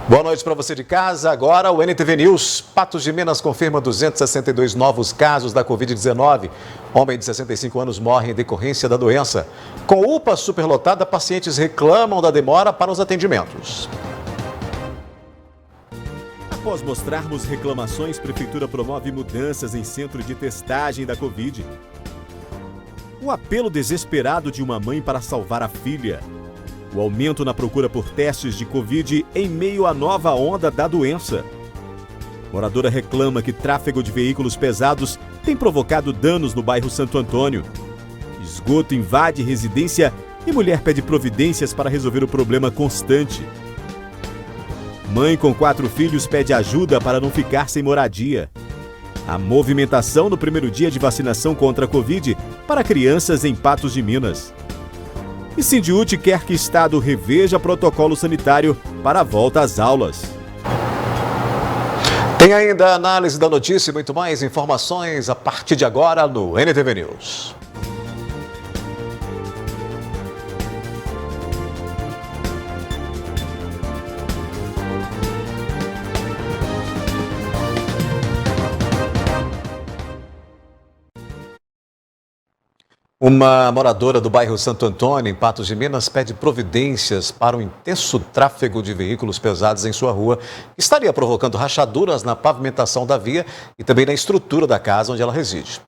Boa noite para você de casa. Agora o NTV News. Patos de Minas confirma 262 novos casos da Covid-19. Homem de 65 anos morre em decorrência da doença. Com UPA superlotada, pacientes reclamam da demora para os atendimentos. Após mostrarmos reclamações, Prefeitura promove mudanças em centro de testagem da Covid. O apelo desesperado de uma mãe para salvar a filha. O aumento na procura por testes de Covid em meio à nova onda da doença. Moradora reclama que tráfego de veículos pesados tem provocado danos no bairro Santo Antônio. Esgoto invade residência e mulher pede providências para resolver o problema constante. Mãe com 4 filhos pede ajuda para não ficar sem moradia. A movimentação no primeiro dia de vacinação contra a Covid para crianças em Patos de Minas. E Sindiúte quer que Estado reveja protocolo sanitário para a volta às aulas. Tem ainda a análise da notícia e muito mais informações a partir de agora no NTV News. Uma moradora do bairro Santo Antônio, em Patos de Minas, pede providências para o intenso tráfego de veículos pesados em sua rua, que estaria provocando rachaduras na pavimentação da via e também na estrutura da casa onde ela reside.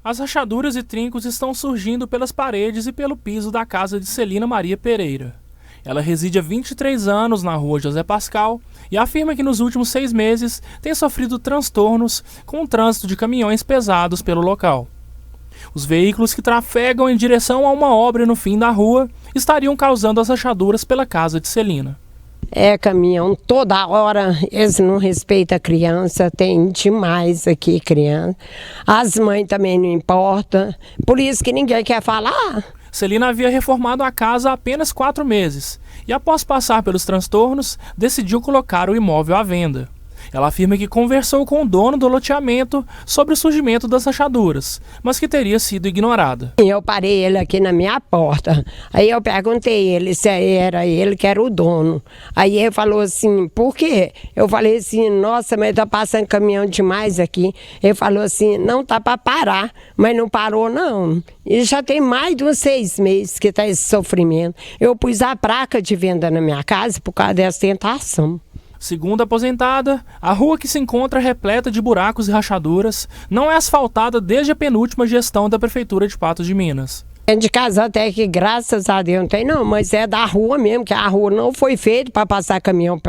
As rachaduras e trincos estão surgindo pelas paredes e pelo piso da casa de Celina Maria Pereira. Ela reside há 23 anos na rua José Pascal e afirma que nos últimos 6 meses tem sofrido transtornos com o trânsito de caminhões pesados pelo local. Os veículos que trafegam em direção a uma obra no fim da rua estariam causando as rachaduras pela casa de Celina. É caminhão toda hora, eles não respeitam a criança, tem demais aqui criança. As mães também não importam, por isso que ninguém quer falar. Celina havia reformado a casa há apenas 4 meses e, após passar pelos transtornos, decidiu colocar o imóvel à venda. Ela afirma que conversou com o dono do loteamento sobre o surgimento das rachaduras, mas que teria sido ignorada. Eu parei ele aqui na minha porta, aí eu perguntei ele se era ele que era o dono. Aí ele falou assim, por quê? Eu falei assim, nossa, mas tá passando caminhão demais aqui. Ele falou assim, não, tá para parar, mas não parou não. E já tem mais de uns 6 meses que tá esse sofrimento. Eu pus a placa de venda na minha casa por causa dessa tentação. Segundo a aposentada, a rua que se encontra repleta de buracos e rachaduras não é asfaltada desde a penúltima gestão da Prefeitura de Patos de Minas. É de casa até que, graças a Deus, não tem não, mas é da rua mesmo, que a rua não foi feita para passar caminhão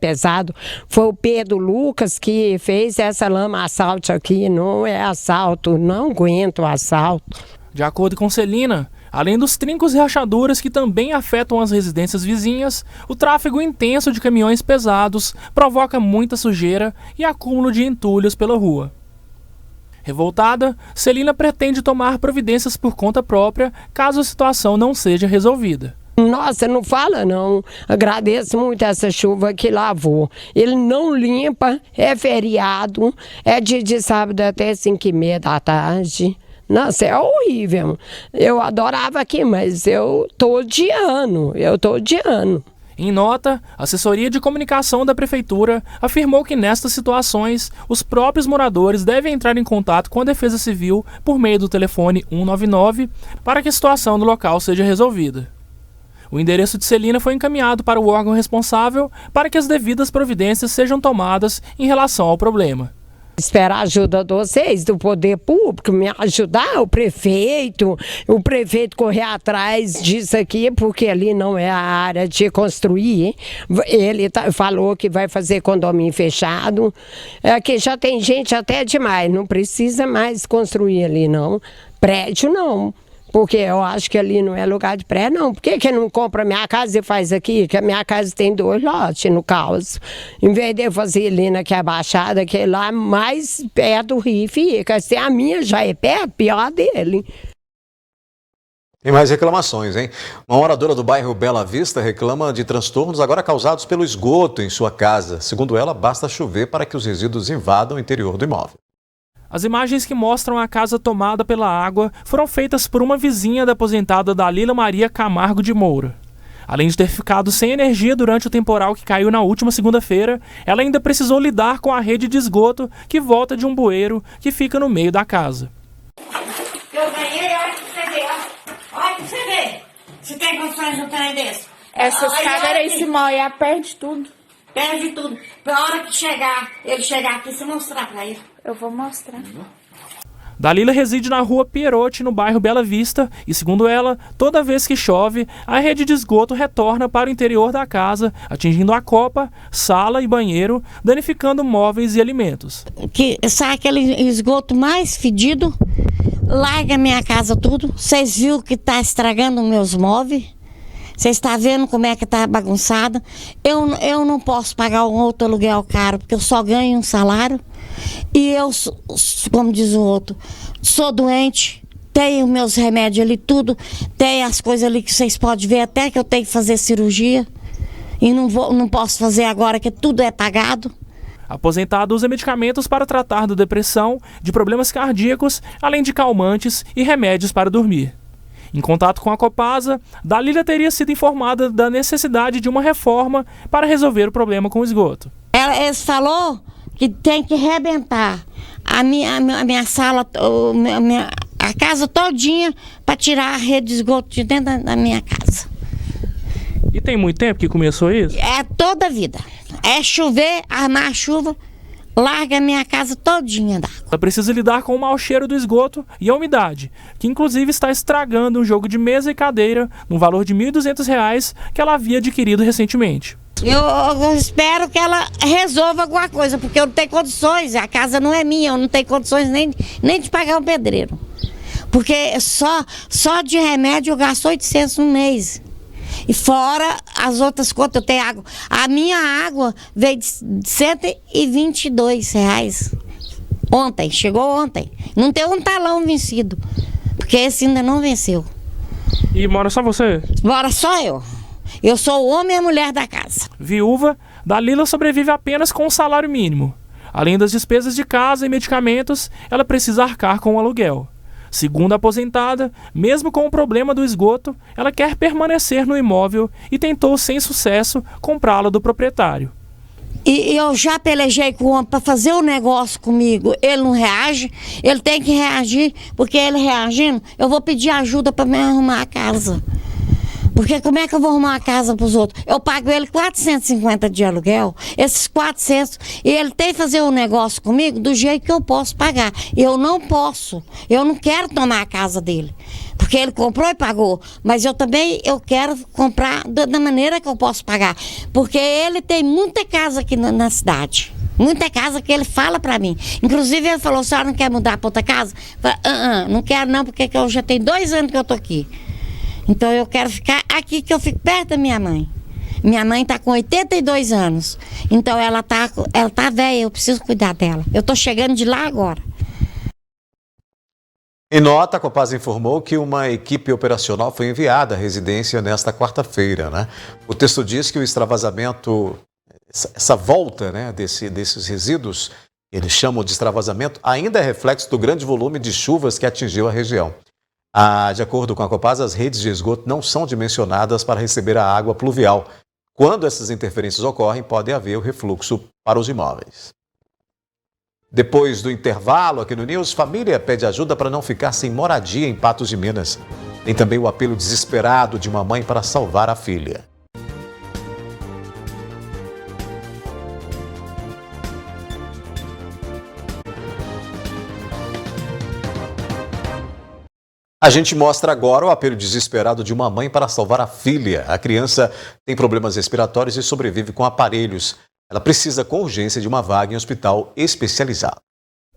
pesado. Foi o Pedro Lucas que fez essa lama assalto aqui, não é assalto, não aguento o assalto. De acordo com Celina, além dos trincos e rachaduras que também afetam as residências vizinhas, o tráfego intenso de caminhões pesados provoca muita sujeira e acúmulo de entulhos pela rua. Revoltada, Celina pretende tomar providências por conta própria caso a situação não seja resolvida. Nossa, não fala não. Agradeço muito essa chuva que lavou. Ele não limpa, é feriado, é de sábado até 5h30 da tarde. Nossa, é horrível. Eu adorava aqui, mas eu tô odiando. Em nota, a assessoria de comunicação da Prefeitura afirmou que nestas situações, os próprios moradores devem entrar em contato com a Defesa Civil por meio do telefone 199 para que a situação do local seja resolvida. O endereço de Celina foi encaminhado para o órgão responsável para que as devidas providências sejam tomadas em relação ao problema. Espero a ajuda de vocês, do poder público, me ajudar, o prefeito correr atrás disso aqui, porque ali não é a área de construir. Ele falou que vai fazer condomínio fechado. Aqui já tem gente até demais, não precisa mais construir ali não. Prédio não. Porque eu acho que ali não é lugar de prédio, não. Por que não compra minha casa e faz aqui? Que a minha casa tem 2 lotes, no caso. Em vez de eu fazer ali naquela baixada, que é lá mais perto do rio fica. Se a minha já é perto, pior a dele. Tem mais reclamações, hein? Uma moradora do bairro Bela Vista reclama de transtornos agora causados pelo esgoto em sua casa. Segundo ela, basta chover para que os resíduos invadam o interior do imóvel. As imagens que mostram a casa tomada pela água foram feitas por uma vizinha da aposentada Dalila Maria Camargo de Moura. Além de ter ficado sem energia durante o temporal que caiu na última segunda-feira, ela ainda precisou lidar com a rede de esgoto que volta de um bueiro que fica no meio da casa. Eu ganhei, olha pra você ver, olha pra você ver. Se tem condições de um trem desse. Essas cadeiras aí se molhar, perde tudo. Perde tudo. Na hora que ele chegar aqui, você mostrar pra ele. Eu vou mostrar. Dalila reside na rua Pierotti, no bairro Bela Vista, e segundo ela, toda vez que chove, a rede de esgoto retorna para o interior da casa, atingindo a copa, sala e banheiro, danificando móveis e alimentos. Que sai aquele esgoto mais fedido, larga minha casa tudo. Vocês viram que está estragando meus móveis? Vocês estão vendo como é que está bagunçada? Eu não posso pagar um outro aluguel caro, porque eu só ganho um salário. E eu, como diz o outro, sou doente, tenho meus remédios ali, tudo. Tem as coisas ali que vocês podem ver, até que eu tenho que fazer cirurgia. E não posso fazer agora, que tudo é pagado. Aposentada usa medicamentos para tratar da depressão, de problemas cardíacos, além de calmantes e remédios para dormir. Em contato com a Copasa, Dalila teria sido informada da necessidade de uma reforma para resolver o problema com o esgoto. Eles falou que tem que arrebentar a minha sala, a casa todinha, para tirar a rede de esgoto de dentro da minha casa. E tem muito tempo que começou isso? É toda a vida. É chover, armar a chuva, larga a minha casa todinha d'água. Ela precisa lidar com o mau cheiro do esgoto e a umidade, que inclusive está estragando um jogo de mesa e cadeira no valor de R$ 1.200 que ela havia adquirido recentemente. Eu espero que ela resolva alguma coisa, porque eu não tenho condições, a casa não é minha, eu não tenho condições nem de pagar um pedreiro. Porque só de remédio eu gasto 800 no mês. E fora as outras contas, eu tenho água. A minha água veio de R$122. Ontem, chegou ontem. Não tem um talão vencido, porque esse ainda não venceu. E mora só você? Mora só eu. Eu sou o homem e a mulher da casa. Viúva, Dalila sobrevive apenas com o salário mínimo. Além das despesas de casa e medicamentos, ela precisa arcar com o aluguel. Segundo a aposentada, mesmo com o problema do esgoto, ela quer permanecer no imóvel e tentou, sem sucesso, comprá-lo do proprietário. E eu já pelejei com o homem para fazer um negócio comigo. Ele não reage, ele tem que reagir, porque ele reagindo, eu vou pedir ajuda para me arrumar a casa. Porque como é que eu vou arrumar uma casa para os outros? Eu pago ele 450 de aluguel, esses 400, e ele tem que fazer um negócio comigo do jeito que eu posso pagar. Eu não posso, eu não quero tomar a casa dele, porque ele comprou e pagou, mas eu quero comprar da maneira que eu posso pagar, porque ele tem muita casa aqui na cidade. Muita casa que ele fala pra mim. Inclusive ele falou, a senhora não quer mudar pra outra casa? Eu falei, não quero não, porque eu já tenho 2 anos que eu tô aqui. Então eu quero ficar aqui, que eu fico perto da minha mãe. Minha mãe está com 82 anos. Então ela tá velha, eu preciso cuidar dela. Eu estou chegando de lá agora. Em nota, a Copasa informou que uma equipe operacional foi enviada à residência nesta quarta-feira, né? O texto diz que o extravasamento, essa volta, né, desses resíduos, eles chamam de extravasamento, ainda é reflexo do grande volume de chuvas que atingiu a região. De acordo com a Copasa, as redes de esgoto não são dimensionadas para receber a água pluvial. Quando essas interferências ocorrem, pode haver o refluxo para os imóveis. Depois do intervalo aqui no News, família pede ajuda para não ficar sem moradia em Patos de Minas. Tem também o apelo desesperado de uma mãe para salvar a filha. A gente mostra agora o apelo desesperado de uma mãe para salvar a filha. A criança tem problemas respiratórios e sobrevive com aparelhos. Ela precisa com urgência de uma vaga em hospital especializado.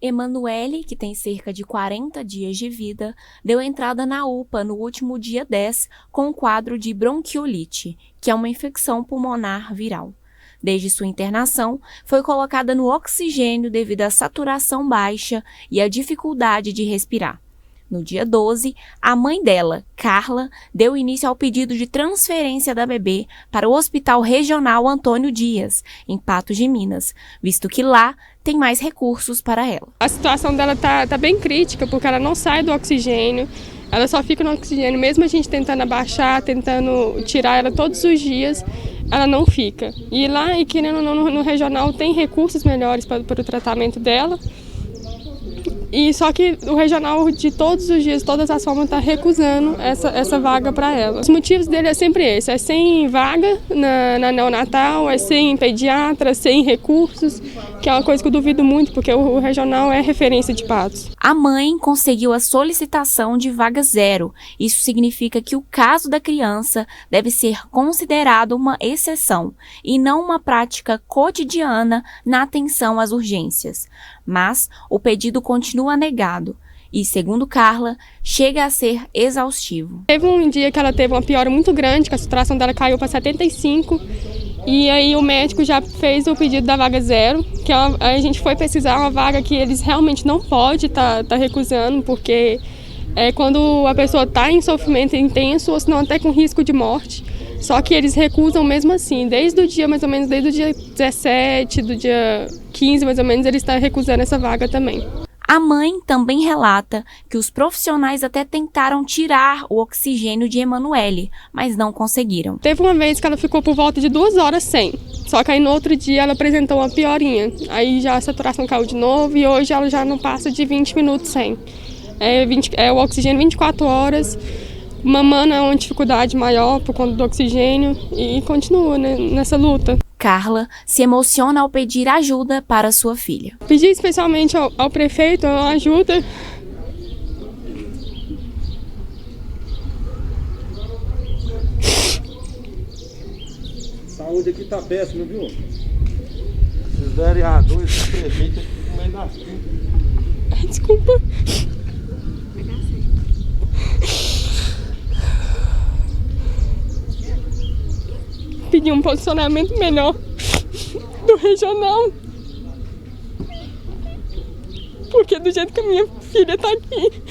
Emanuele, que tem cerca de 40 dias de vida, deu entrada na UPA no último dia 10 com um quadro de bronquiolite, que é uma infecção pulmonar viral. Desde sua internação, foi colocada no oxigênio devido à saturação baixa e à dificuldade de respirar. No dia 12, a mãe dela, Carla, deu início ao pedido de transferência da bebê para o Hospital Regional Antônio Dias, em Patos de Minas, visto que lá tem mais recursos para ela. A situação dela tá bem crítica, porque ela não sai do oxigênio, Ela só fica no oxigênio, mesmo a gente tentando abaixar, tentando tirar ela todos os dias, ela não fica. E lá, e querendo ou não, no regional tem recursos melhores para o tratamento dela. E só que o regional de todos os dias, todas as formas, está recusando essa vaga para ela. Os motivos dele é sempre esse, é sem vaga na neonatal, é sem pediatra, sem recursos, que é uma coisa que eu duvido muito, porque o regional é referência de partos. A mãe conseguiu a solicitação de vaga zero. Isso significa que o caso da criança deve ser considerado uma exceção e não uma prática cotidiana na atenção às urgências. Mas o pedido continua negado e, segundo Carla, chega a ser exaustivo. Teve um dia que ela teve uma piora muito grande, que a saturação dela caiu para 75, e aí o médico já fez o pedido da vaga zero, que a gente foi pesquisar uma vaga que eles realmente não podem tá recusando, porque é quando a pessoa está em sofrimento intenso ou senão até com risco de morte. Só que eles recusam mesmo assim, desde o dia mais ou menos, desde o dia 17, do dia 15 mais ou menos, eles estão recusando essa vaga também. A mãe também relata que os profissionais até tentaram tirar o oxigênio de Emanuele, mas não conseguiram. Teve uma vez que ela ficou por volta de 2 horas sem, só que aí no outro dia ela apresentou uma piorinha. Aí já a saturação caiu de novo e hoje ela já não passa de 20 minutos sem. É o oxigênio 24 horas, mamando é uma dificuldade maior por conta do oxigênio e continua, né, nessa luta. Carla se emociona ao pedir ajuda para sua filha. Pedi especialmente ao prefeito ajuda. Saúde aqui tá péssima, viu? Esses vereadores, esse prefeito aqui no meio das pintas. Desculpa. Pedir um posicionamento melhor do regional, porque do jeito que a minha filha tá aqui,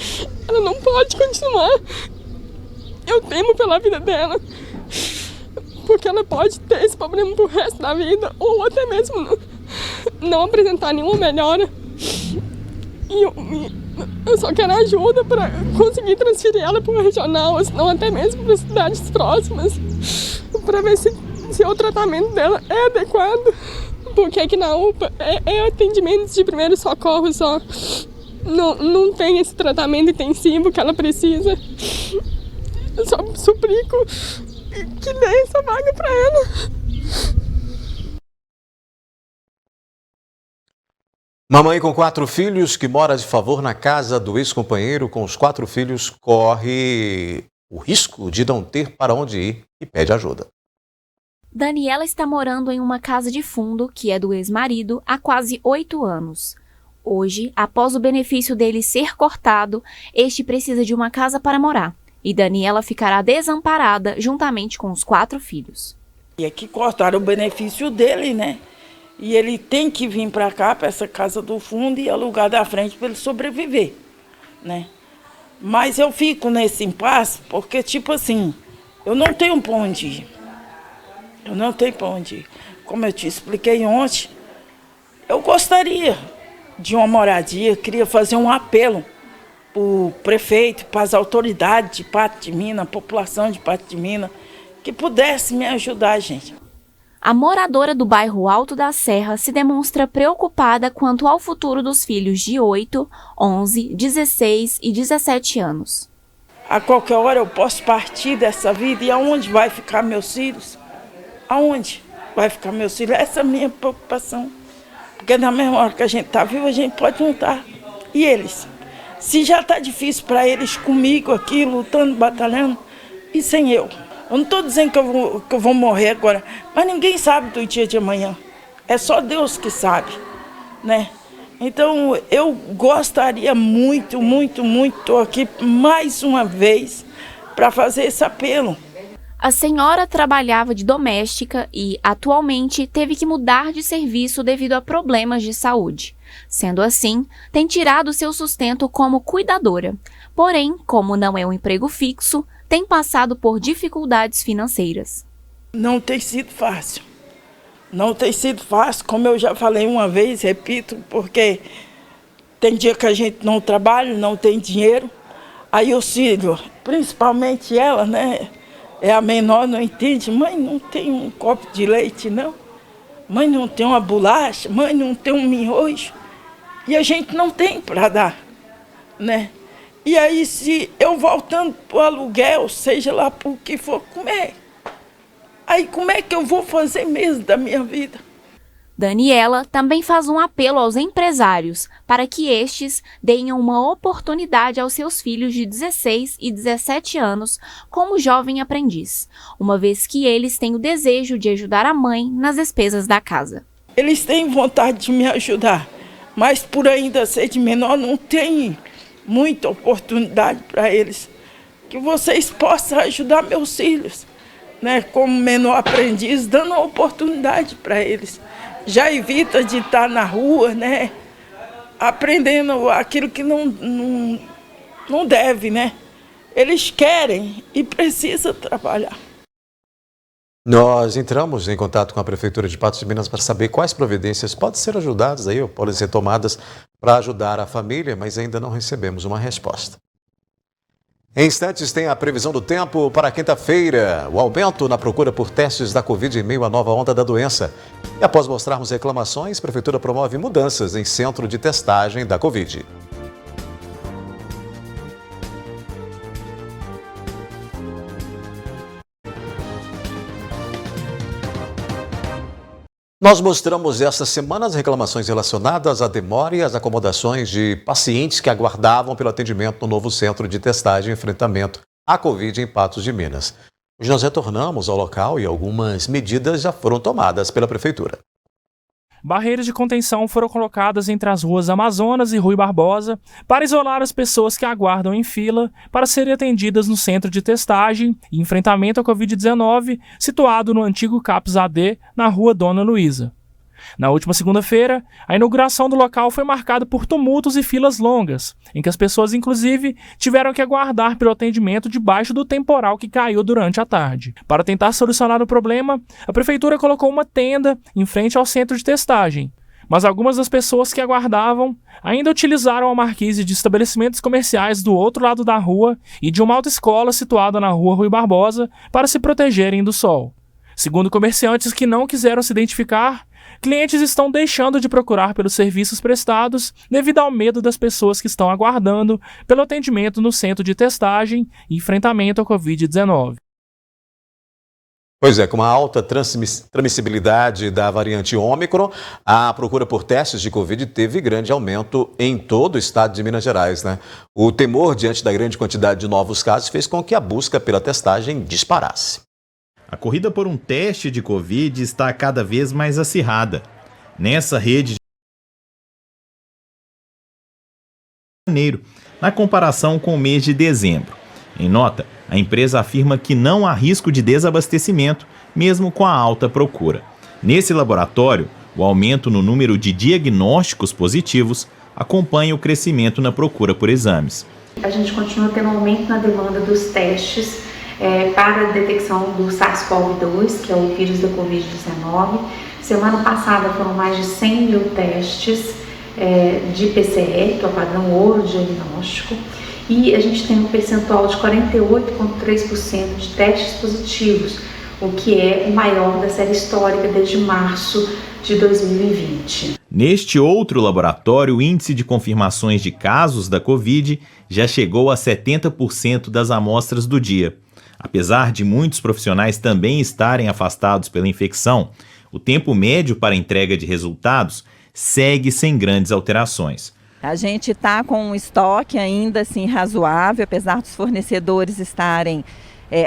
ela não pode continuar. Eu temo pela vida dela, porque ela pode ter esse problema pro resto da vida, ou até mesmo não apresentar nenhuma melhora. E eu só quero ajuda para conseguir transferir ela para o regional, ou senão até mesmo para cidades próximas, para ver se o tratamento dela é adequado, porque aqui na UPA é atendimento de primeiro socorro só, não tem esse tratamento intensivo que ela precisa. Eu só suplico que dê essa vaga para ela. Mamãe com 4 filhos que mora de favor na casa do ex-companheiro com os 4 filhos corre o risco de não ter para onde ir e pede ajuda. Daniela está morando em uma casa de fundo, que é do ex-marido, há quase 8 anos. Hoje, após o benefício dele ser cortado, este precisa de uma casa para morar. E Daniela ficará desamparada juntamente com os 4 filhos. E é que cortaram o benefício dele, né? E ele tem que vir para cá, para essa casa do fundo e alugar da frente para ele sobreviver, né? Mas eu fico nesse impasse porque, tipo assim, eu não tenho para onde ir. Eu não tenho para onde ir. Como eu te expliquei ontem, eu gostaria de uma moradia, queria fazer um apelo para o prefeito, para as autoridades de Patos de Minas, a população de Patos de Minas, que pudesse me ajudar, gente. A moradora do bairro Alto da Serra se demonstra preocupada quanto ao futuro dos filhos de 8, 11, 16 e 17 anos. A qualquer hora eu posso partir dessa vida e aonde vai ficar meus filhos? Aonde vai ficar meus filhos? Essa é a minha preocupação. Porque na mesma hora que a gente está vivo, a gente pode não estar. E eles? Se já está difícil para eles comigo aqui, lutando, batalhando, e sem eu? Eu não estou dizendo que eu vou morrer agora, mas ninguém sabe do dia de amanhã. É só Deus que sabe, né? Então, eu gostaria muito, estou aqui mais uma vez para fazer esse apelo. A senhora trabalhava de doméstica e, atualmente, teve que mudar de serviço devido a problemas de saúde. Sendo assim, tem tirado seu sustento como cuidadora. Porém, como não é um emprego fixo, tem passado por dificuldades financeiras. Não tem sido fácil. Não tem sido fácil, como eu já falei uma vez, repito, porque tem dia que a gente não trabalha, não tem dinheiro. Aí os filhos, principalmente ela, né? É a menor, não entende. Mãe, não tem um copo de leite, não. Mãe, não tem uma bolacha. Mãe, não tem um miojo. E a gente não tem para dar, né? E aí, se eu voltando para o aluguel, seja lá por que for comer, aí como é que eu vou fazer mesmo da minha vida? Daniela também faz um apelo aos empresários para que estes deem uma oportunidade aos seus filhos de 16 e 17 anos como jovem aprendiz, uma vez que eles têm o desejo de ajudar a mãe nas despesas da casa. Eles têm vontade de me ajudar, mas por ainda ser de menor não tem muita oportunidade para eles. Que vocês possam ajudar meus filhos, né, como menor aprendiz, dando uma oportunidade para eles. Já evita de estar na rua, né, aprendendo aquilo que não deve, né? Eles querem e precisam trabalhar. Nós entramos em contato com a Prefeitura de Patos de Minas para saber quais providências podem ser ajudadas aí, ou podem ser tomadas para ajudar a família, mas ainda não recebemos uma resposta. Em instantes tem a previsão do tempo para quinta-feira, o aumento na procura por testes da Covid em meio à nova onda da doença. E após mostrarmos reclamações, a Prefeitura promove mudanças em centro de testagem da Covid. Nós mostramos esta semana as reclamações relacionadas à demora e às acomodações de pacientes que aguardavam pelo atendimento no novo centro de testagem e enfrentamento à Covid em Patos de Minas. Hoje nós retornamos ao local e algumas medidas já foram tomadas pela Prefeitura. Barreiras de contenção foram colocadas entre as ruas Amazonas e Rui Barbosa para isolar as pessoas que aguardam em fila para serem atendidas no centro de testagem e enfrentamento à Covid-19, situado no antigo CAPS AD, na rua Dona Luísa. Na última segunda-feira, a inauguração do local foi marcada por tumultos e filas longas, em que as pessoas, inclusive, tiveram que aguardar pelo atendimento debaixo do temporal que caiu durante a tarde. Para tentar solucionar o problema, a Prefeitura colocou uma tenda em frente ao centro de testagem, mas algumas das pessoas que aguardavam ainda utilizaram a marquise de estabelecimentos comerciais do outro lado da rua e de uma autoescola situada na rua Rui Barbosa para se protegerem do sol. Segundo comerciantes que não quiseram se identificar, clientes estão deixando de procurar pelos serviços prestados devido ao medo das pessoas que estão aguardando pelo atendimento no centro de testagem e enfrentamento à Covid-19. Pois é, com uma alta transmissibilidade da variante Ômicron, a procura por testes de Covid teve grande aumento em todo o estado de Minas Gerais, né? O temor diante da grande quantidade de novos casos fez com que a busca pela testagem disparasse. A corrida por um teste de Covid está cada vez mais acirrada. Nessa rede de janeiro, na comparação com o mês de dezembro. Em nota, a empresa afirma que não há risco de desabastecimento, mesmo com a alta procura. Nesse laboratório, o aumento no número de diagnósticos positivos acompanha o crescimento na procura por exames. A gente continua tendo um aumento na demanda dos testes para a detecção do SARS-CoV-2, que é o vírus da Covid-19. Semana passada foram mais de 100 mil testes de PCR, que é o padrão ouro diagnóstico, e a gente tem um percentual de 48,3% de testes positivos, o que é o maior da série histórica desde março de 2020. Neste outro laboratório, o índice de confirmações de casos da Covid já chegou a 70% das amostras do dia. Apesar de muitos profissionais também estarem afastados pela infecção, o tempo médio para a entrega de resultados segue sem grandes alterações. A gente está com um estoque ainda assim razoável, apesar dos fornecedores estarem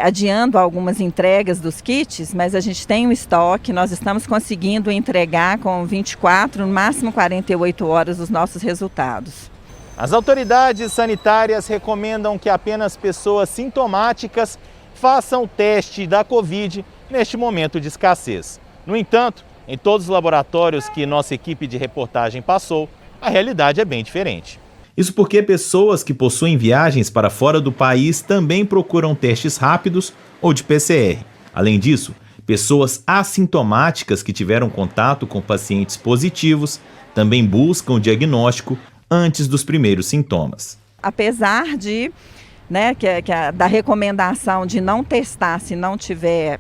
adiando algumas entregas dos kits, mas a gente tem um estoque, nós estamos conseguindo entregar com 24, no máximo 48 horas os nossos resultados. As autoridades sanitárias recomendam que apenas pessoas sintomáticas façam o teste da Covid neste momento de escassez. No entanto, em todos os laboratórios que nossa equipe de reportagem passou, a realidade é bem diferente. Isso porque pessoas que possuem viagens para fora do país também procuram testes rápidos ou de PCR. Além disso, pessoas assintomáticas que tiveram contato com pacientes positivos também buscam o diagnóstico antes dos primeiros sintomas. Apesar de né, da recomendação de não testar se não tiver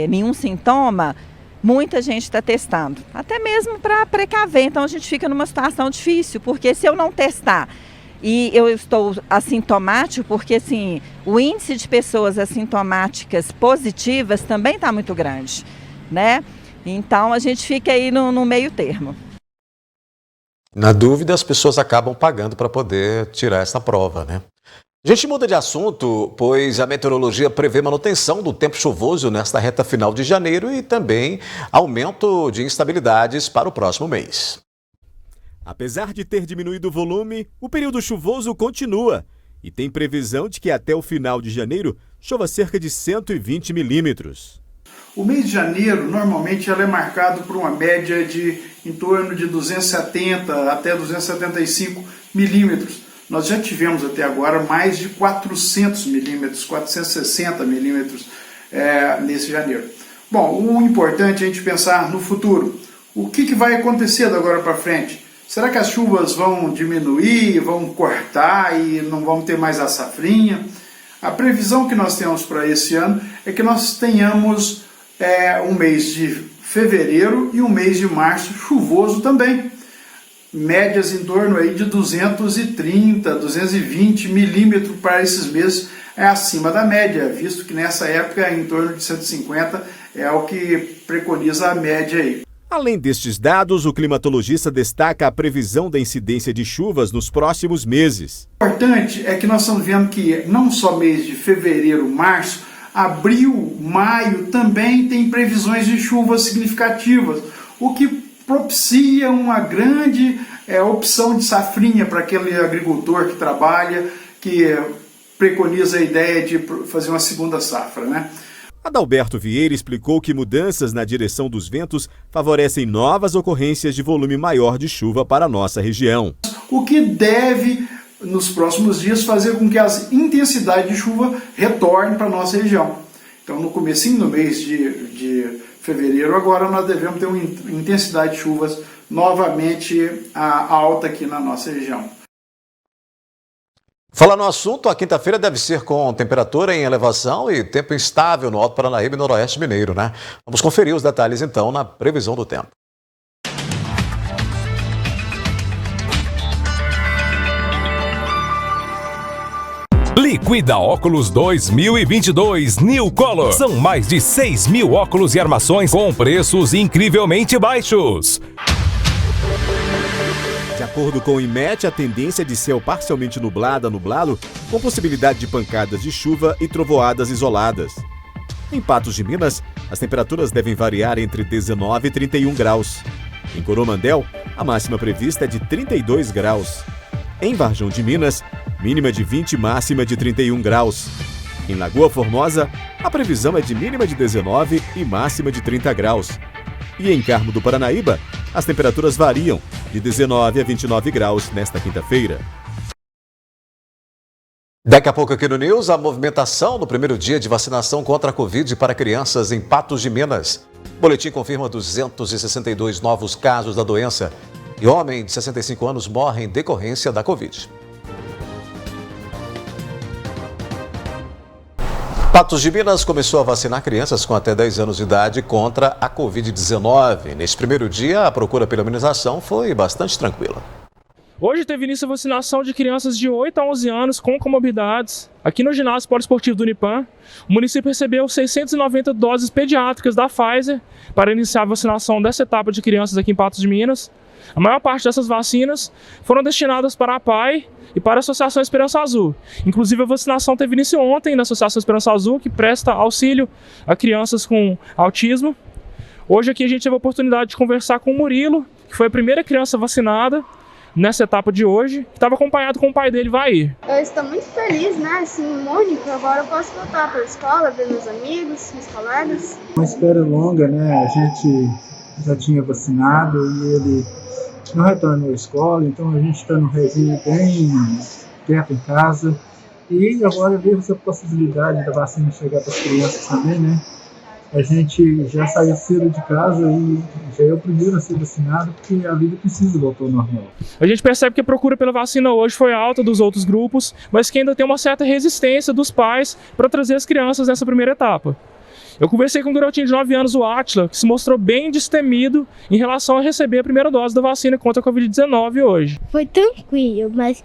nenhum sintoma, muita gente está testando, até mesmo para precaver. Então a gente fica numa situação difícil, porque se eu não testar e eu estou assintomático, porque assim, o índice de pessoas assintomáticas positivas também está muito grande, né? Então a gente fica aí no meio termo. Na dúvida, as pessoas acabam pagando para poder tirar essa prova, né? A gente muda de assunto, pois a meteorologia prevê manutenção do tempo chuvoso nesta reta final de janeiro e também aumento de instabilidades para o próximo mês. Apesar de ter diminuído o volume, o período chuvoso continua e tem previsão de que até o final de janeiro chova cerca de 120 milímetros. O mês de janeiro, normalmente, ela é marcado por uma média de em torno de 270 até 275 milímetros. Nós já tivemos até agora mais de 400 milímetros, 460 milímetros nesse janeiro. Bom, o importante é a gente pensar no futuro. O que vai acontecer da agora para frente? Será que as chuvas vão diminuir, vão cortar e não vamos ter mais a safrinha? A previsão que nós temos para esse ano é que nós tenhamos um mês de fevereiro e um mês de março chuvoso também. Médias em torno aí de 230, 220 milímetros para esses meses é acima da média, visto que nessa época em torno de 150 é o que preconiza a média aí. Além destes dados, o climatologista destaca a previsão da incidência de chuvas nos próximos meses. O importante é que nós estamos vendo que não só mês de fevereiro, março, abril, maio também tem previsões de chuvas significativas, o que propicia uma grande opção de safrinha para aquele agricultor que trabalha, que preconiza a ideia de fazer uma segunda safra, né? Adalberto Vieira explicou que mudanças na direção dos ventos favorecem novas ocorrências de volume maior de chuva para a nossa região. O que deve, nos próximos dias, fazer com que as intensidades de chuva retornem para a nossa região. Então, no comecinho do mês de fevereiro, agora nós devemos ter uma intensidade de chuvas novamente alta aqui na nossa região. Falando no assunto, a quinta-feira deve ser com temperatura em elevação e tempo instável no Alto Paranaíba e Noroeste Mineiro, né? Vamos conferir os detalhes então na previsão do tempo. Liquida Óculos 2022 New Color. São mais de 6.000 óculos e armações com preços incrivelmente baixos. De acordo com o IMET, a tendência é de céu parcialmente nublado a nublado, com possibilidade de pancadas de chuva e trovoadas isoladas. Em Patos de Minas, as temperaturas devem variar entre 19 e 31 graus. Em Coromandel, a máxima prevista é de 32 graus. Em Varjão de Minas, mínima de 20 e máxima de 31 graus. Em Lagoa Formosa, a previsão é de mínima de 19 e máxima de 30 graus. E em Carmo do Paranaíba, as temperaturas variam de 19 a 29 graus nesta quinta-feira. Daqui a pouco aqui no News, a movimentação no primeiro dia de vacinação contra a Covid para crianças em Patos de Minas. O boletim confirma 262 novos casos da doença e homem de 65 anos morre em decorrência da Covid. Patos de Minas começou a vacinar crianças com até 10 anos de idade contra a Covid-19. Nesse primeiro dia, a procura pela imunização foi bastante tranquila. Hoje teve início a vacinação de crianças de 8 a 11 anos com comorbidades. Aqui no ginásio poliesportivo do Unipan, o município recebeu 690 doses pediátricas da Pfizer para iniciar a vacinação dessa etapa de crianças aqui em Patos de Minas. A maior parte dessas vacinas foram destinadas para a PAI e para a Associação Esperança Azul. Inclusive, a vacinação teve início ontem na Associação Esperança Azul, que presta auxílio a crianças com autismo. Hoje aqui a gente teve a oportunidade de conversar com o Murilo, que foi a primeira criança vacinada nessa etapa de hoje, que estava acompanhado com o pai dele, Vair. Eu estou muito feliz, né? Assim, único. Agora eu posso voltar para a escola, ver meus amigos, meus colegas. Uma espera longa, né? A gente já tinha vacinado e ele não retornou à escola, então a gente está no regime bem perto em casa. E agora vemos a possibilidade da vacina chegar para as crianças também, né? a gente já saiu cedo de casa e já é o primeiro a ser vacinado, porque a vida precisa voltar ao normal. A gente percebe que a procura pela vacina hoje foi alta dos outros grupos, mas que ainda tem uma certa resistência dos pais para trazer as crianças nessa primeira etapa. Eu conversei com um garotinho de 9 anos, o Átila, que se mostrou bem destemido em relação a receber a primeira dose da vacina contra a Covid-19 hoje. Foi tranquilo, mas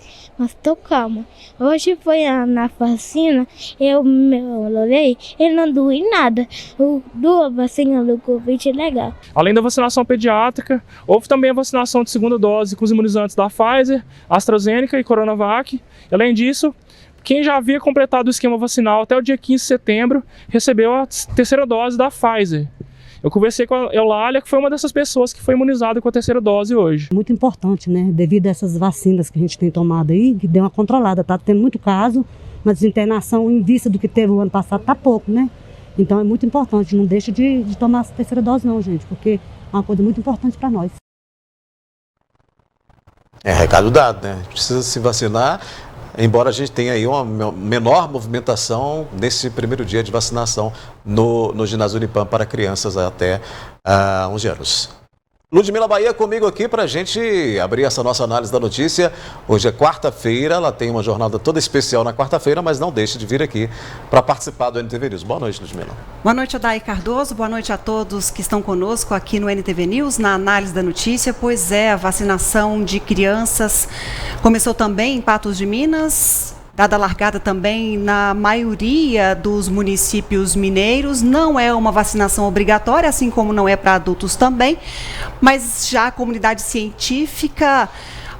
tô calma. Hoje foi na vacina, eu olhei, ele não doeu nada. A vacina do Covid é legal. Além da vacinação pediátrica, houve também a vacinação de segunda dose com os imunizantes da Pfizer, AstraZeneca e Coronavac. Além disso, quem já havia completado o esquema vacinal até o dia 15 de setembro recebeu a terceira dose da Pfizer. Eu conversei com a Eulália, que foi uma dessas pessoas que foi imunizada com a terceira dose hoje. Muito importante, né? Devido a essas vacinas que a gente tem tomado aí, que deu uma controlada, tá tendo muito caso, mas internação em vista do que teve o ano passado tá pouco, né? Então é muito importante, não deixa de tomar a terceira dose não, gente, porque é uma coisa muito importante para nós. É recado dado, né? Precisa se vacinar. Embora a gente tenha aí uma menor movimentação nesse primeiro dia de vacinação no ginásio Unipam para crianças até 11 anos. Ludmila Bahia comigo aqui para a gente abrir essa nossa análise da notícia. Hoje é quarta-feira, ela tem uma jornada toda especial na quarta-feira, mas não deixe de vir aqui para participar do NTV News. Boa noite, Ludmila. Boa noite, Odair Cardoso. Boa noite a todos que estão conosco aqui no NTV News, na análise da notícia. Pois é, a vacinação de crianças começou também em Patos de Minas, dada a largada também na maioria dos municípios mineiros. Não é uma vacinação obrigatória, assim como não é para adultos também, mas já a comunidade científica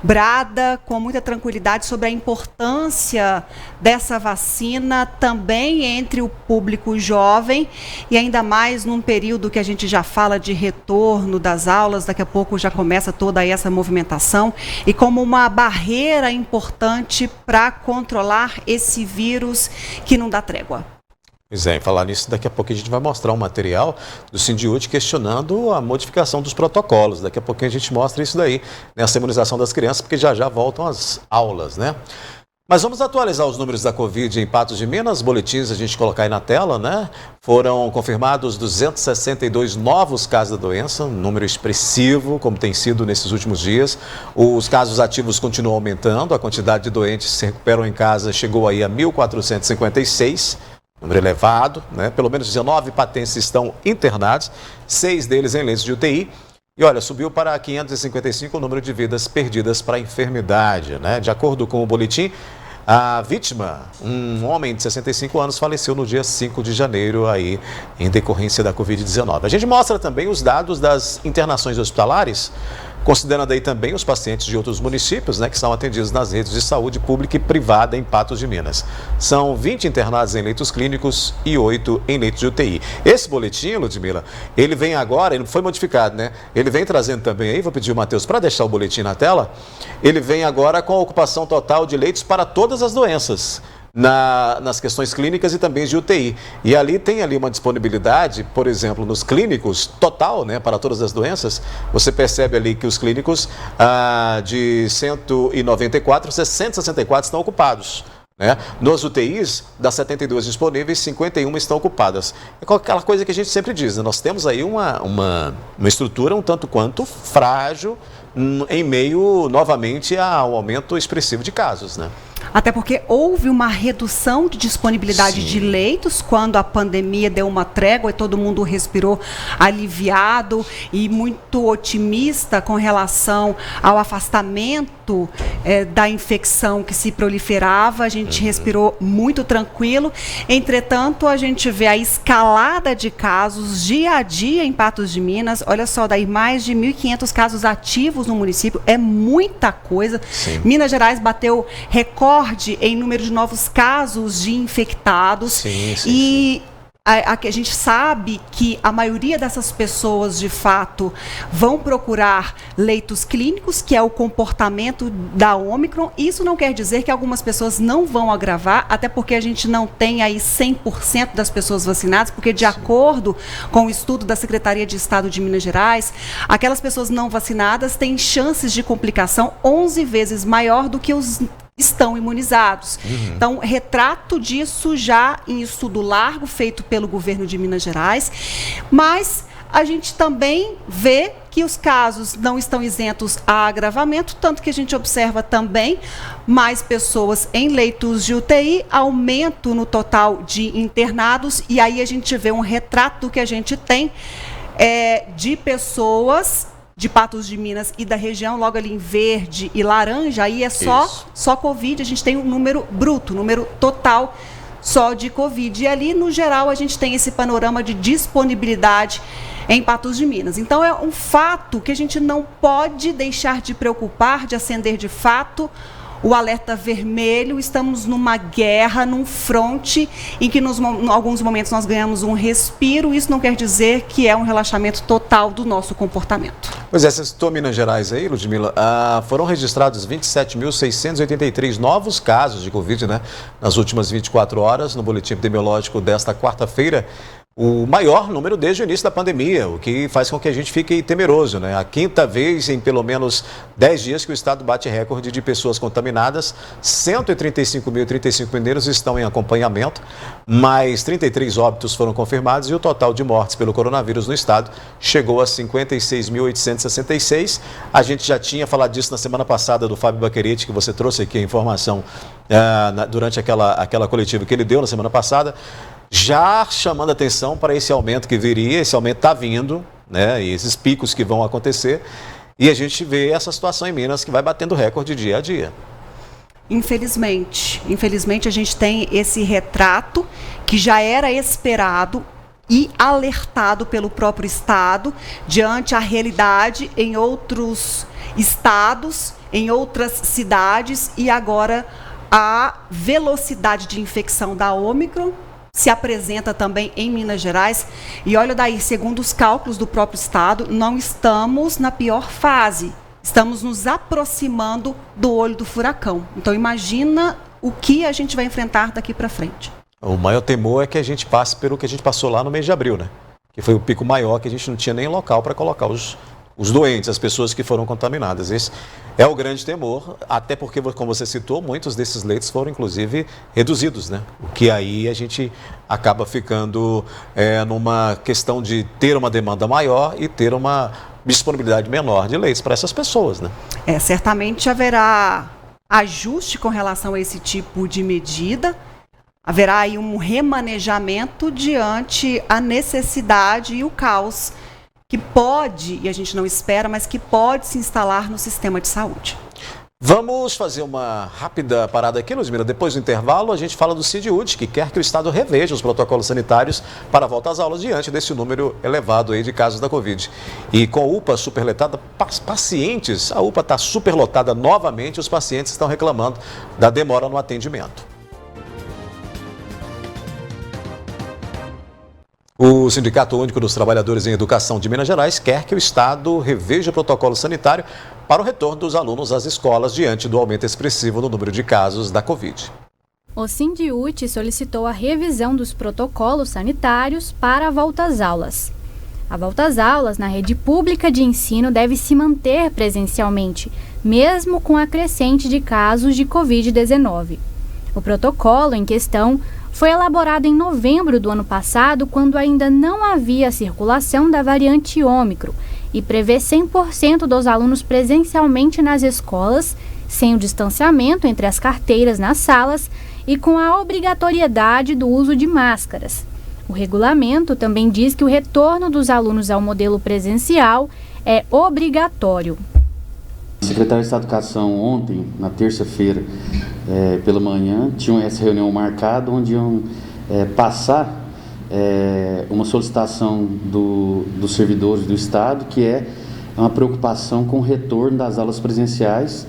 brada com muita tranquilidade sobre a importância dessa vacina também entre o público jovem e ainda mais num período que a gente já fala de retorno das aulas, daqui a pouco já começa toda essa movimentação e como uma barreira importante para controlar esse vírus que não dá trégua. Pois é, falar nisso, daqui a pouco a gente vai mostrar um material do Sindiúte questionando a modificação dos protocolos. Daqui a pouquinho a gente mostra isso daí, nessa imunização das crianças, porque já voltam as aulas, né? Mas vamos atualizar os números da Covid em Patos de Minas. Boletins a gente colocar aí na tela, né? Foram confirmados 262 novos casos da doença, um número expressivo, como tem sido nesses últimos dias. Os casos ativos continuam aumentando, a quantidade de doentes que se recuperam em casa chegou aí a 1.456. Número elevado, né? Pelo menos 19 patenses estão internados, 6 deles em leitos de UTI. E olha, subiu para 555 o número de vidas perdidas para a enfermidade, né? De acordo com o boletim, a vítima, um homem de 65 anos, faleceu no dia 5 de janeiro aí, em decorrência da Covid-19. A gente mostra também os dados das internações hospitalares, considerando aí também os pacientes de outros municípios, né, que são atendidos nas redes de saúde pública e privada em Patos de Minas. São 20 internados em leitos clínicos e 8 em leitos de UTI. Esse boletim, Ludmila, ele vem agora, ele foi modificado, né? Ele vem trazendo também aí, vou pedir o Matheus para deixar o boletim na tela, ele vem agora com a ocupação total de leitos para todas as doenças. Nas questões clínicas e também de UTI. E ali tem ali uma disponibilidade, por exemplo, nos clínicos total, né, para todas as doenças, você percebe ali que os clínicos de 194, 164 estão ocupados. Né? Nos UTIs, das 72 disponíveis, 51 estão ocupadas. É aquela coisa que a gente sempre diz, né? Nós temos aí uma estrutura um tanto quanto frágil em meio, novamente, ao aumento expressivo de casos, né? Até porque houve uma redução de disponibilidade de leitos quando a pandemia deu uma trégua e todo mundo respirou aliviado e muito otimista com relação ao afastamento da infecção que se proliferava. A gente respirou muito tranquilo. Entretanto, a gente vê a escalada de casos dia a dia em Patos de Minas. Olha só, daí mais de 1.500 casos ativos no município. É muita coisa. Sim. Minas Gerais bateu recorde em número de novos casos de infectados. E a gente sabe que a maioria dessas pessoas, de fato, vão procurar leitos clínicos, que é o comportamento da Ômicron. Isso não quer dizer que algumas pessoas não vão agravar, até porque a gente não tem aí 100% das pessoas vacinadas, porque de acordo com o estudo da Secretaria de Estado de Minas Gerais, aquelas pessoas não vacinadas têm chances de complicação 11 vezes maior do que os estão imunizados. Então, retrato disso já em estudo largo feito pelo governo de Minas Gerais, mas a gente também vê que os casos não estão isentos a agravamento, tanto que a gente observa também mais pessoas em leitos de UTI, aumento no total de internados, e aí a gente vê um retrato do que a gente tem de pessoas de Patos de Minas e da região, logo ali em verde e laranja, aí é só Covid, a gente tem um número bruto, número total só de Covid. E ali, no geral, a gente tem esse panorama de disponibilidade em Patos de Minas. Então, é um fato que a gente não pode deixar de preocupar, de acender de fato o alerta vermelho. Estamos numa guerra, num fronte em que em alguns momentos nós ganhamos um respiro. Isso não quer dizer que é um relaxamento total do nosso comportamento. Pois é, você citou Minas Gerais aí, Ludmila. Foram registrados 27.683 novos casos de Covid, né, nas últimas 24 horas, no boletim epidemiológico desta quarta-feira. O maior número desde o início da pandemia, o que faz com que a gente fique temeroso, né? A quinta vez em pelo menos 10 dias que o estado bate recorde de pessoas contaminadas. 135.035 mineiros estão em acompanhamento, mais 33 óbitos foram confirmados e o total de mortes pelo coronavírus no estado chegou a 56.866. A gente já tinha falado disso na semana passada do Fábio Baquerite, que você trouxe aqui a informação durante aquela coletiva que ele deu na semana passada, já chamando atenção para esse aumento que viria. Esse aumento está vindo, né? E esses picos que vão acontecer, e a gente vê essa situação em Minas que vai batendo recorde dia a dia. Infelizmente a gente tem esse retrato que já era esperado e alertado pelo próprio estado diante a realidade em outros estados, em outras cidades, e agora a velocidade de infecção da Ômicron se apresenta também em Minas Gerais. E olha daí, segundo os cálculos do próprio estado, não estamos na pior fase. Estamos nos aproximando do olho do furacão. Então imagina o que a gente vai enfrentar daqui para frente. O maior temor é que a gente passe pelo que a gente passou lá no mês de abril, né? Que foi o pico maior, que a gente não tinha nem local para colocar os doentes, as pessoas que foram contaminadas. Esse é o grande temor, até porque, como você citou, muitos desses leitos foram, inclusive, reduzidos, né? O que aí a gente acaba ficando numa questão de ter uma demanda maior e ter uma disponibilidade menor de leitos para essas pessoas, né? Certamente haverá ajuste com relação a esse tipo de medida. Haverá aí um remanejamento diante a necessidade e o caos que pode, e a gente não espera, mas que pode se instalar no sistema de saúde. Vamos fazer uma rápida parada aqui, Ludmila. Depois do intervalo, a gente fala do CIDUD, que quer que o Estado reveja os protocolos sanitários para a volta às aulas diante desse número elevado aí de casos da Covid. E com a UPA superlotada, pacientes, a UPA está superlotada novamente, os pacientes estão reclamando da demora no atendimento. O Sindicato Único dos Trabalhadores em Educação de Minas Gerais quer que o Estado reveja o protocolo sanitário para o retorno dos alunos às escolas diante do aumento expressivo no número de casos da Covid. O Sindiúte solicitou a revisão dos protocolos sanitários para a volta às aulas. A volta às aulas na rede pública de ensino deve se manter presencialmente, mesmo com a crescente de casos de Covid-19. O protocolo em questão foi elaborado em novembro do ano passado, quando ainda não havia circulação da variante Ômicron, e prevê 100% dos alunos presencialmente nas escolas, sem o distanciamento entre as carteiras nas salas e com a obrigatoriedade do uso de máscaras. O regulamento também diz que o retorno dos alunos ao modelo presencial é obrigatório. O secretário de Estado de Educação ontem, na terça-feira, pela manhã, tinham essa reunião marcada, onde iam passar uma solicitação dos servidores do Estado, que é uma preocupação com o retorno das aulas presenciais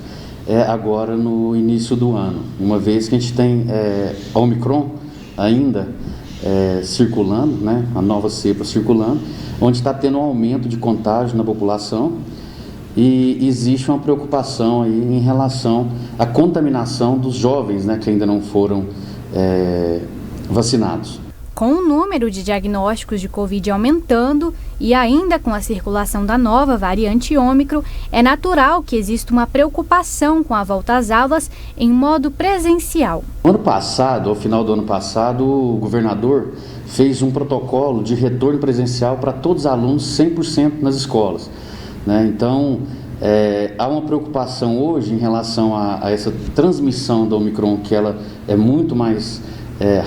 agora no início do ano, uma vez que a gente tem a Omicron ainda circulando, né, a nova cepa circulando, onde está tendo um aumento de contágio na população. E existe uma preocupação aí em relação à contaminação dos jovens, né, que ainda não foram vacinados. Com o número de diagnósticos de Covid aumentando e ainda com a circulação da nova variante Ômicron, é natural que exista uma preocupação com a volta às aulas em modo presencial. Ano passado, ao final do ano passado, o governador fez um protocolo de retorno presencial para todos os alunos 100% nas escolas, né? Então, há uma preocupação hoje em relação a essa transmissão da Ômicron, que ela é muito mais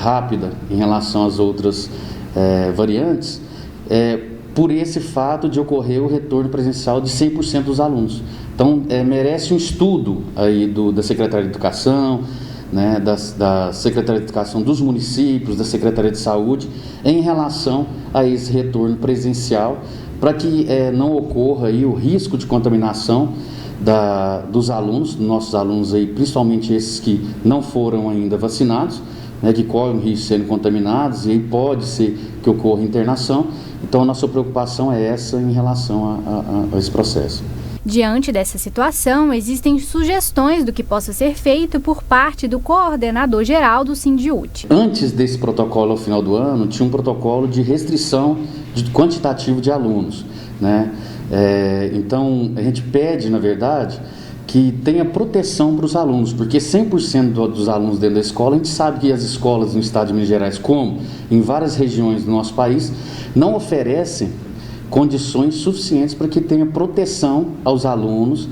rápida em relação às outras variantes, por esse fato de ocorrer o retorno presencial de 100% dos alunos. Então, merece um estudo aí da Secretaria de Educação, né, da Secretaria de Educação dos municípios, da Secretaria de Saúde, em relação a esse retorno presencial, para que não ocorra aí o risco de contaminação dos alunos, dos nossos alunos aí, principalmente esses que não foram ainda vacinados, né, que correm o risco de serem contaminados, e aí pode ser que ocorra internação. Então a nossa preocupação é essa em relação a esse processo. Diante dessa situação, existem sugestões do que possa ser feito por parte do coordenador geral do Sindiúti. Antes desse protocolo ao final do ano, tinha um protocolo de restrição de quantitativo de alunos, né? Então a gente pede, na verdade, que tenha proteção para os alunos, porque 100% dos alunos dentro da escola, a gente sabe que as escolas no estado de Minas Gerais, como em várias regiões do nosso país, não oferecem condições suficientes para que tenha proteção aos alunos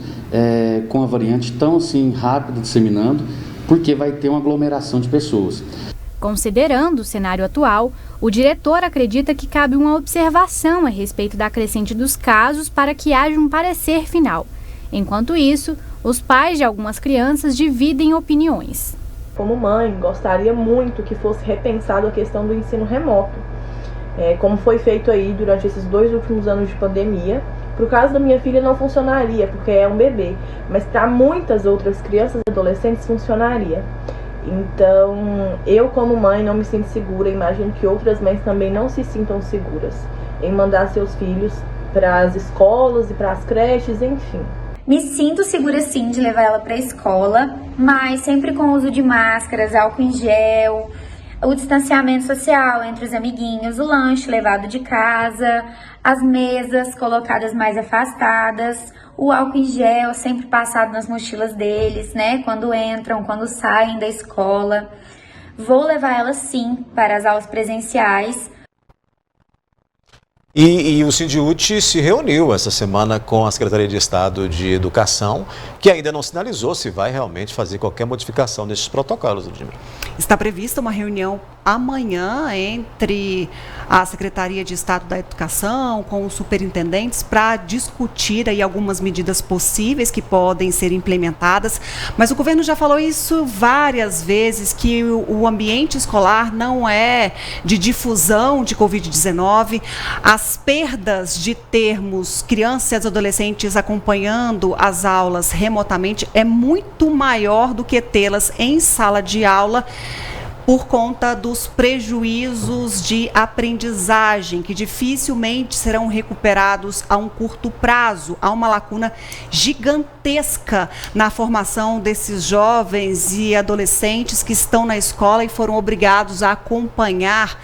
com a variante tão assim rápida disseminando, porque vai ter uma aglomeração de pessoas. Considerando o cenário atual, o diretor acredita que cabe uma observação a respeito da crescente dos casos para que haja um parecer final. Enquanto isso, os pais de algumas crianças dividem opiniões. Como mãe, gostaria muito que fosse repensado a questão do ensino remoto, como foi feito aí durante esses 2 últimos anos de pandemia. Para o caso da minha filha não funcionaria, porque é um bebê, mas para muitas outras crianças e adolescentes funcionaria. Então, eu como mãe não me sinto segura, imagino que outras mães também não se sintam seguras em mandar seus filhos para as escolas e para as creches, enfim. Me sinto segura sim de levar ela para a escola, mas sempre com o uso de máscaras, álcool em gel, o distanciamento social entre os amiguinhos, o lanche levado de casa, as mesas colocadas mais afastadas, o álcool em gel sempre passado nas mochilas deles, né? Quando entram, quando saem da escola. Vou levar ela sim para as aulas presenciais. E o Sindiúti se reuniu essa semana com a Secretaria de Estado de Educação, que ainda não sinalizou se vai realmente fazer qualquer modificação nesses protocolos, Ludmila. Está prevista uma reunião amanhã entre a Secretaria de Estado da Educação com os superintendentes para discutir aí algumas medidas possíveis que podem ser implementadas, mas o governo já falou isso várias vezes, que o ambiente escolar não é de difusão de Covid-19, as perdas de termos crianças e adolescentes acompanhando as aulas remotamente é muito maior do que tê-las em sala de aula, por conta dos prejuízos de aprendizagem, que dificilmente serão recuperados a um curto prazo. Há uma lacuna gigantesca na formação desses jovens e adolescentes que estão na escola e foram obrigados a acompanhar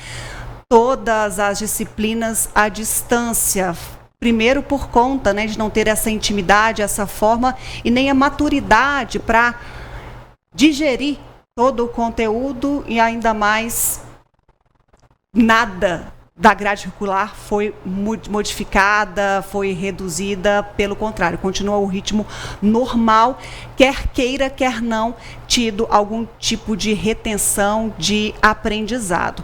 todas as disciplinas à distância. Primeiro por conta, de não ter essa intimidade, essa forma e nem a maturidade para digerir todo o conteúdo, e ainda mais nada da grade curricular foi modificada, foi reduzida, pelo contrário, continua o ritmo normal, quer queira, quer não, tido algum tipo de retenção de aprendizado.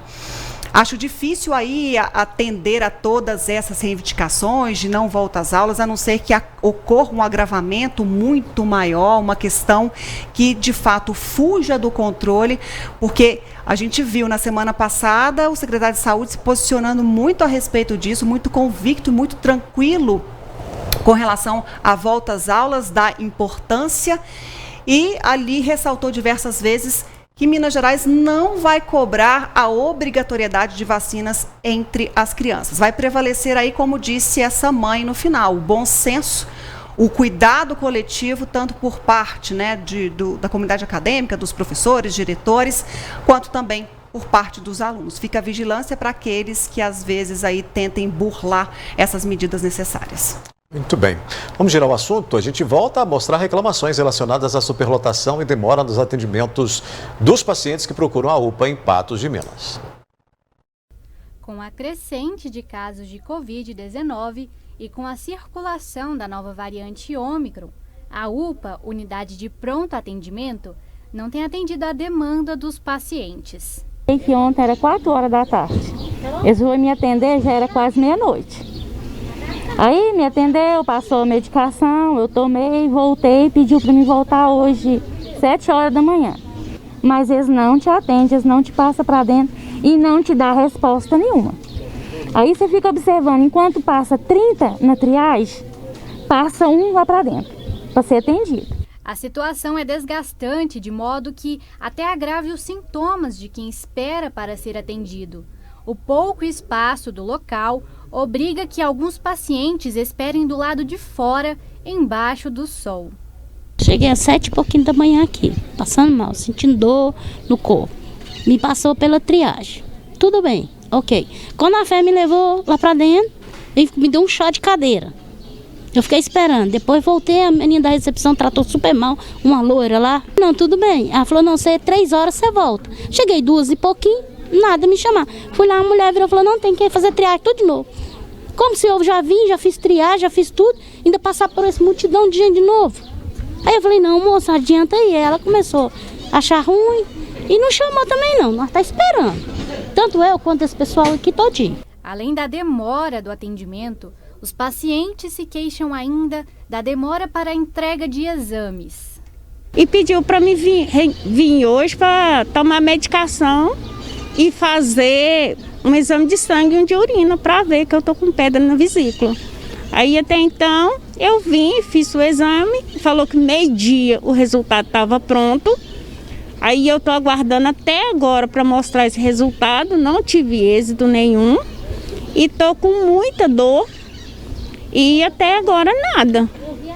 Acho difícil aí atender a todas essas reivindicações de não volta às aulas, a não ser que ocorra um agravamento muito maior, uma questão que de fato fuja do controle, porque a gente viu na semana passada o secretário de Saúde se posicionando muito a respeito disso, muito convicto, muito tranquilo com relação à volta às aulas, da importância, e ali ressaltou diversas vezes que Minas Gerais não vai cobrar a obrigatoriedade de vacinas entre as crianças. Vai prevalecer aí, como disse essa mãe no final, o bom senso, o cuidado coletivo, tanto por parte da comunidade acadêmica, dos professores, diretores, quanto também por parte dos alunos. Fica a vigilância para aqueles que às vezes aí tentem burlar essas medidas necessárias. Muito bem. Vamos girar o assunto. A gente volta a mostrar reclamações relacionadas à superlotação e demora nos atendimentos dos pacientes que procuram a UPA em Patos de Minas. Com a crescente de casos de Covid-19 e com a circulação da nova variante Ômicron, a UPA, Unidade de Pronto Atendimento, não tem atendido a demanda dos pacientes. Que ontem era 4 horas da tarde. Eles foram me atender, já era quase meia-noite. Aí me atendeu, passou a medicação, eu tomei, voltei, pediu para me voltar hoje 7 horas da manhã. Mas eles não te atendem, eles não te passam para dentro e não te dão resposta nenhuma. Aí você fica observando, enquanto passa 30 na triagem, passa um lá para dentro, para ser atendido. A situação é desgastante, de modo que até agrave os sintomas de quem espera para ser atendido. O pouco espaço do local obriga que alguns pacientes esperem do lado de fora, embaixo do sol. Cheguei às 7 e pouquinho da manhã aqui, passando mal, sentindo dor no corpo. Me passou pela triagem. Tudo bem, ok. Quando a fé me levou lá pra dentro, ele me deu um chá de cadeira. Eu fiquei esperando. Depois voltei, a menina da recepção tratou super mal, uma loira lá. Não, tudo bem. Ela falou, não, 3 horas você volta. Cheguei 2 e pouquinho, nada me chamar. Fui lá, a mulher virou e falou, não, tem que fazer triagem tudo de novo. Como se eu já vim, já fiz triagem, já fiz tudo, ainda passar por essa multidão de gente de novo. Aí eu falei, não, moça, adianta aí. Ela começou a achar ruim e não chamou também não, nós tá esperando. Tanto eu quanto esse pessoal aqui todinho. Além da demora do atendimento, os pacientes se queixam ainda da demora para a entrega de exames. E pediu para mim vir hoje para tomar medicação e fazer um exame de sangue e um de urina para ver que eu tô com pedra na vesícula. Aí até então eu vim, fiz o exame, falou que meio-dia o resultado estava pronto. Aí eu tô aguardando até agora para mostrar esse resultado, não tive êxito nenhum e tô com muita dor. E até agora nada.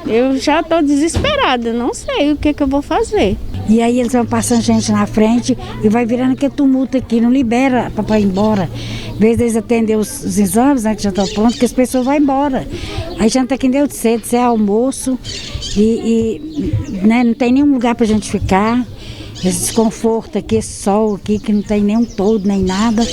Eu já estou desesperada, não sei o que eu vou fazer. E aí eles vão passando gente na frente e vai virando aquele tumulto aqui, não libera para ir embora. Em vez deles atender os exames, né, que já estão prontos, que as pessoas vão embora. Aí já não tem quem deu de cedo, é almoço né, não tem nenhum lugar para a gente ficar. Esse desconforto aqui, esse sol aqui, que não tem nenhum todo, nem nada.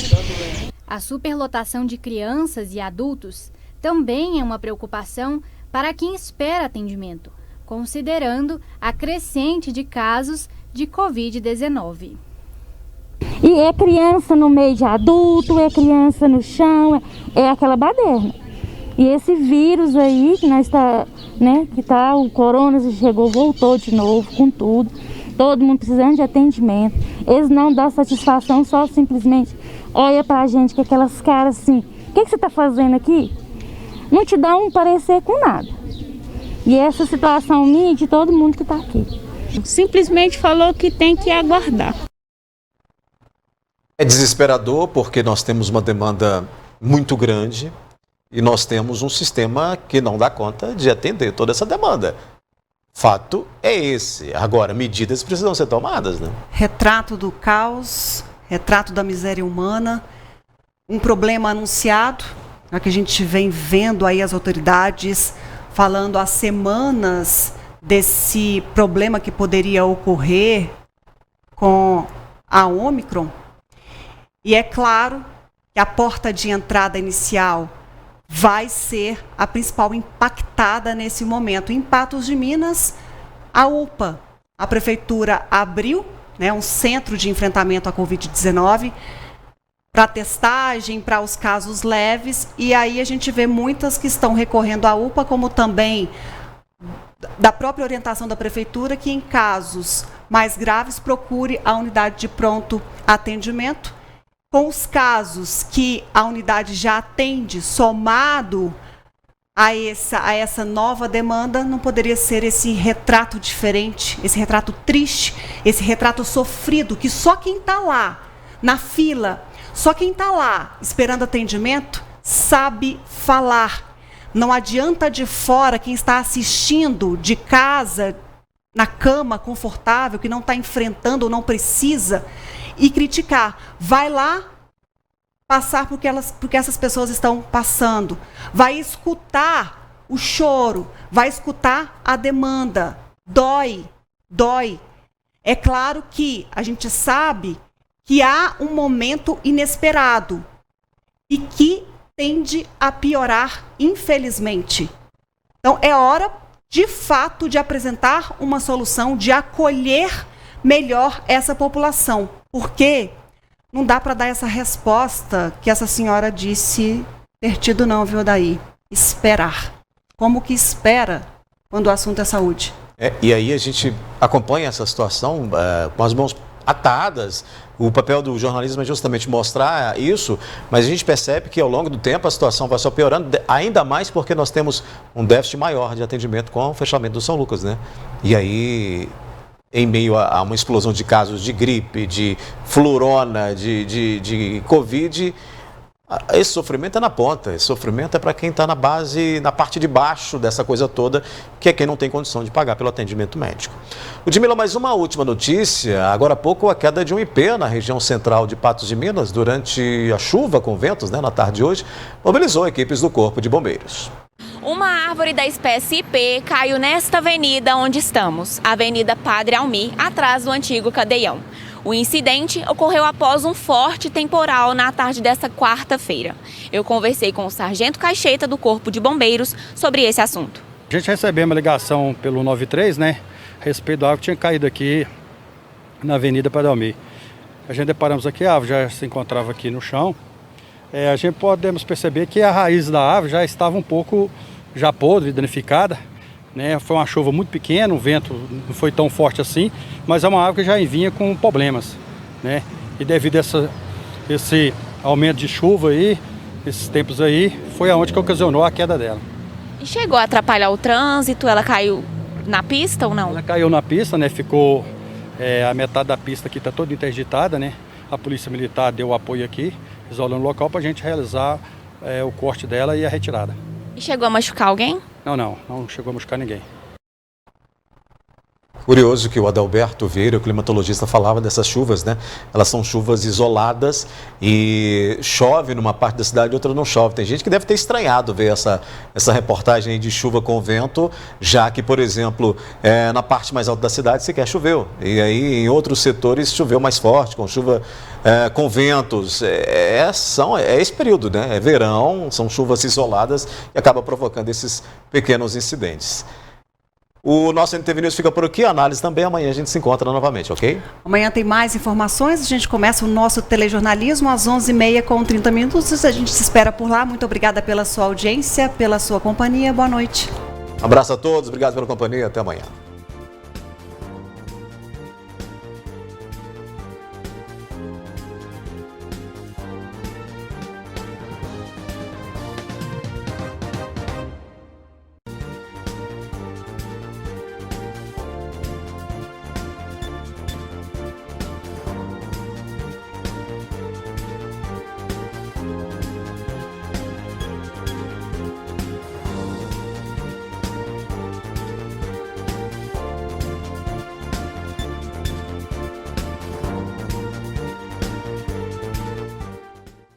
A superlotação de crianças e adultos também é uma preocupação para quem espera atendimento, considerando a crescente de casos de Covid-19. E é criança no meio de adulto, é criança no chão, é aquela baderna. E esse vírus aí, que nós o corona chegou, voltou de novo com tudo, todo mundo precisando de atendimento. Eles não dão satisfação, só simplesmente olha pra gente com aquelas caras assim, o que você tá fazendo aqui? Não te dá um parecer com nada. E essa situação minha de todo mundo que está aqui. Simplesmente falou que tem que aguardar. É desesperador porque nós temos uma demanda muito grande e nós temos um sistema que não dá conta de atender toda essa demanda. Fato é esse. Agora, medidas precisam ser tomadas, né? Retrato do caos, retrato da miséria humana, um problema anunciado, que a gente vem vendo aí as autoridades falando há semanas desse problema que poderia ocorrer com a Ômicron. E é claro que a porta de entrada inicial vai ser a principal impactada nesse momento. Em Patos de Minas, a UPA, a prefeitura abriu, um centro de enfrentamento à Covid-19, para testagem, para os casos leves, e aí a gente vê muitas que estão recorrendo à UPA, como também da própria orientação da prefeitura, que em casos mais graves procure a unidade de pronto atendimento. Com os casos que a unidade já atende, somado a essa nova demanda, não poderia ser esse retrato diferente, esse retrato triste, esse retrato sofrido, que só quem está lá na fila, só quem está lá esperando atendimento sabe falar. Não adianta de fora quem está assistindo de casa, na cama confortável, que não está enfrentando ou não precisa e criticar. Vai lá passar porque essas pessoas estão passando. Vai escutar o choro, vai escutar a demanda. Dói. É claro que a gente sabe que há um momento inesperado e que tende a piorar, infelizmente. Então, é hora, de fato, de apresentar uma solução, de acolher melhor essa população. Porque não dá para dar essa resposta que essa senhora disse ter tido não, viu, Odair? Esperar. Como que espera quando o assunto é saúde? E aí a gente acompanha essa situação com as mãos atadas. O papel do jornalismo é justamente mostrar isso, mas a gente percebe que ao longo do tempo a situação vai só piorando, ainda mais porque nós temos um déficit maior de atendimento com o fechamento do São Lucas, né? E aí, em meio a uma explosão de casos de gripe, de florona, de Covid, esse sofrimento é na ponta, esse sofrimento é para quem está na base, na parte de baixo dessa coisa toda, que é quem não tem condição de pagar pelo atendimento médico. Ludmila, mais uma última notícia. Agora há pouco, a queda de um IP na região central de Patos de Minas, durante a chuva com ventos, na tarde de hoje, mobilizou equipes do Corpo de Bombeiros. Uma árvore da espécie IP caiu nesta avenida onde estamos, a Avenida Padre Almir, atrás do antigo Cadeião. O incidente ocorreu após um forte temporal na tarde desta quarta-feira. Eu conversei com o Sargento Caixeta do Corpo de Bombeiros sobre esse assunto. A gente recebeu uma ligação pelo 93, a respeito da árvore que tinha caído aqui na Avenida Padre Almir. A gente deparamos aqui, a árvore já se encontrava aqui no chão. A gente podemos perceber que a raiz da árvore já estava um pouco já podre, danificada. Foi uma chuva muito pequena, o vento não foi tão forte assim, mas é uma árvore que já vinha com problemas. E devido a esse aumento de chuva aí, esses tempos aí, foi aonde que ocasionou a queda dela. E chegou a atrapalhar o trânsito? Ela caiu na pista ou não? Ela caiu na pista, ficou a metade da pista aqui está toda interditada, A Polícia Militar deu apoio aqui, isolando o local para a gente realizar o corte dela e a retirada. E chegou a machucar alguém? Não chegou a machucar ninguém. Curioso que o Adalberto Vieira, o climatologista, falava dessas chuvas, Elas são chuvas isoladas e chove numa parte da cidade e outra não chove. Tem gente que deve ter estranhado ver essa reportagem aí de chuva com vento, já que, por exemplo, na parte mais alta da cidade sequer choveu. E aí em outros setores choveu mais forte, com chuva com ventos. É esse período, É verão, são chuvas isoladas e acaba provocando esses pequenos incidentes. O nosso NTV News fica por aqui, a análise também, amanhã a gente se encontra novamente, ok? Amanhã tem mais informações, a gente começa o nosso telejornalismo às 11h30 com 30 minutos, a gente se espera por lá. Muito obrigada pela sua audiência, pela sua companhia, boa noite. Um abraço a todos, obrigado pela companhia, até amanhã.